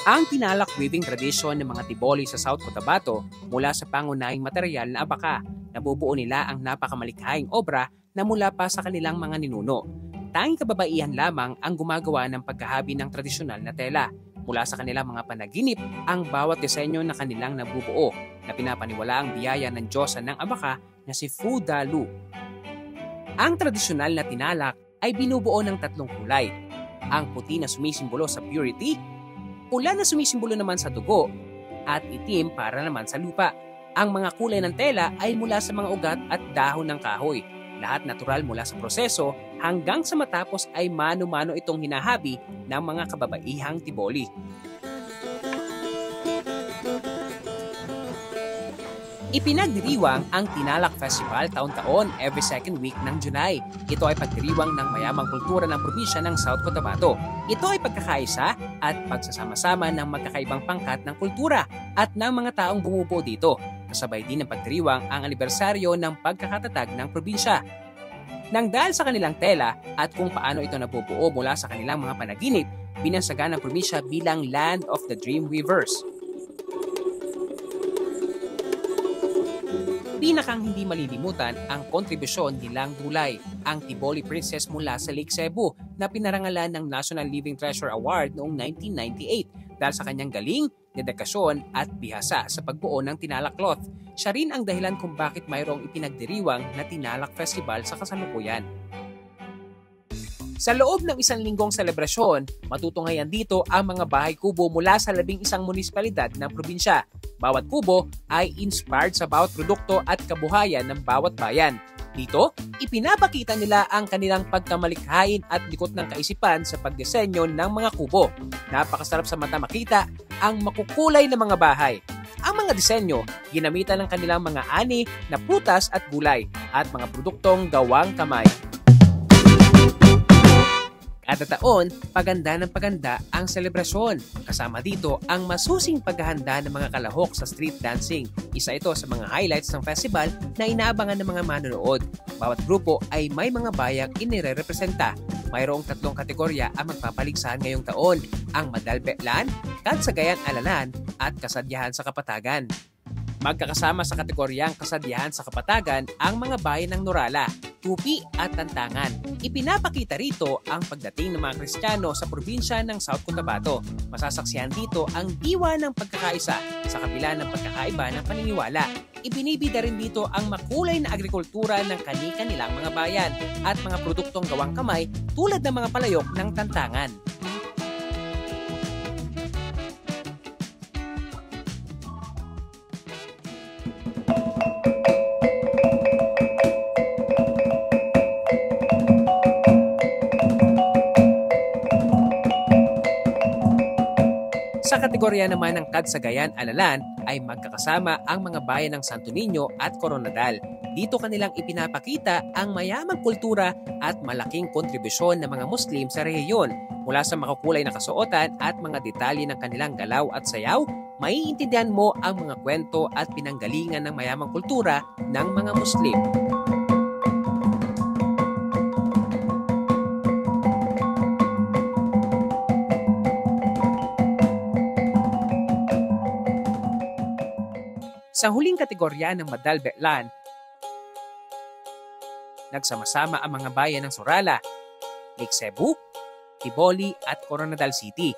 Ang tinalak weaving tradition ng mga Tiboli sa South Cotabato mula sa pangunahing material na abaka. Nabubuo nila ang napakamalikhaing obra na mula pa sa kanilang mga ninuno. Tanging kababaihan lamang ang gumagawa ng pagkahabi ng tradisyonal na tela. Mula sa kanilang mga panaginip, ang bawat disenyo na kanilang nabubuo na pinapaniwala ang biyaya ng Diyosa ng abaka na si Fu Dalu. Ang tradisyonal na tinalak ay binubuo ng tatlong kulay. Ang puti na sumisimbolo sa purity, pula na sumisimbolo naman sa dugo, at itim para naman sa lupa. Ang mga kulay ng tela ay mula sa mga ugat at dahon ng kahoy. Lahat natural mula sa proseso hanggang sa matapos ay mano-mano itong hinahabi ng mga kababaihang Tiboli. Ipinagdiriwang ang Tinalak Festival taon-taon every second week ng July. Ito ay pagdiriwang ng mayamang kultura ng probinsya ng South Cotabato. Ito ay pagkakaisa at pagsasama-sama ng magkakaibang pangkat ng kultura at ng mga taong bumubuo dito. Kasabay din ng pagdiriwang ang anibersaryo ng pagkakatatag ng probinsya. Nang dahil sa kanilang tela at kung paano ito nabubuo mula sa kanilang mga panaginip, binansagan ng probinsya bilang Land of the Dream Weavers. Pinakang hindi malilimutan ang kontribusyon ni Lang Dulay, ang Tiboli Princess mula sa Lake Cebu na pinarangalan ng National Living Treasure Award noong 1998 dahil sa kanyang galing, dedikasyon at bihasa sa pagbuo ng Tinalak Cloth. Siya rin ang dahilan kung bakit mayroong ipinagdiriwang na Tinalak Festival sa kasalukuyan. Sa loob ng isang linggong selebrasyon, matutunghayan dito ang mga bahay kubo mula sa 11 munisipalidad ng probinsya. Bawat kubo ay inspired sa bawat produkto at kabuhayan ng bawat bayan. Dito, ipinapakita nila ang kanilang pagkamalikhain at likot ng kaisipan sa pagdisenyo ng mga kubo. Napakasarap sa mata makita ang makukulay na mga bahay. Ang mga disenyo, ginamitan ng kanilang mga ani na prutas at gulay at mga produktong gawang kamay. Kada taon, paganda ng paganda ang selebrasyon. Kasama dito ang masusing paghahanda ng mga kalahok sa street dancing. Isa ito sa mga highlights ng festival na inaabangan ng mga manonood. Bawat grupo ay may mga bayang inirerepresenta. Mayroong 3 kategorya ang magpapaligsahan ngayong taon, ang Madalbelan, Kadsagayan Alalan at Kasadyahan sa Kapatagan. Magkakasama sa kategoryang Kasadyahan sa Kapatagan ang mga bayan ng Norala, Tupi at Tantangan. Ipinapakita rito ang pagdating ng mga Kristiyano sa probinsya ng South Cotabato. Masasaksihan dito ang diwa ng pagkakaisa sa kabila ng pagkakaiba ng paniniwala. Ibinibida rin dito ang makulay na agrikultura ng kani-kanilang mga bayan at mga produktong gawang kamay tulad ng mga palayok ng Tantangan. Sa kategorya naman ng Kadsagayan Alalan ay magkakasama ang mga bayan ng Santo Niño at Coronadal. Dito kanilang ipinapakita ang mayamang kultura at malaking kontribusyon ng mga Muslim sa rehiyon. Mula sa makukulay na kasuotan at mga detalye ng kanilang galaw at sayaw, maiintindihan mo ang mga kwento at pinanggalingan ng mayamang kultura ng mga Muslim. Sa huling kategorya ng Madalbelan, nagsama-sama ang mga bayan ng Sorala, Lake Cebu, Tiboli at Coronadal City.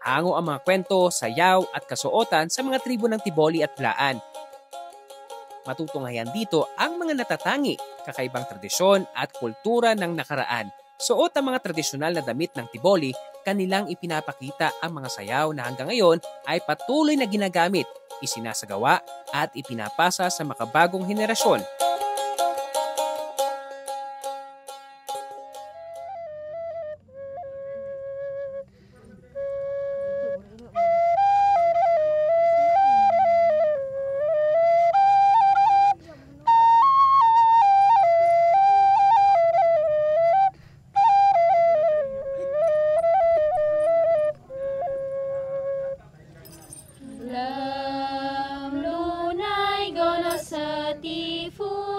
Hango ang mga kwento, sayaw at kasuotan sa mga tribo ng Tiboli at Blaan. Matutunghayan dito ang mga natatangi, kakaibang tradisyon at kultura ng nakaraan. Suot ang mga tradisyonal na damit ng Tiboli, kanilang ipinapakita ang mga sayaw na hanggang ngayon ay patuloy na ginagamit, isinasagawa at ipinapasa sa makabagong henerasyon. Lam lunay gono sa tifu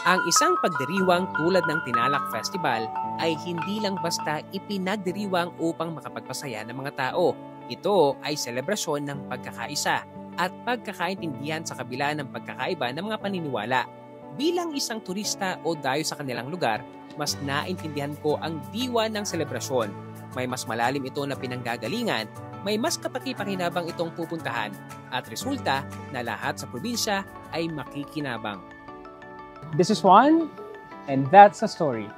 Ang isang pagdiriwang tulad ng Tinalak Festival ay hindi lang basta ipinagdiriwang upang makapagpasaya ng mga tao. Ito ay selebrasyon ng pagkakaisa at pagkakaintindihan sa kabila ng pagkakaiba ng mga paniniwala. Bilang isang turista o dayo sa kanilang lugar, mas naintindihan ko ang diwa ng selebrasyon. May mas malalim ito na pinanggagalingan, may mas kapaki-pakinabang itong pupuntahan, at resulta na lahat sa probinsya ay makikinabang. This is Juan, and that's a story.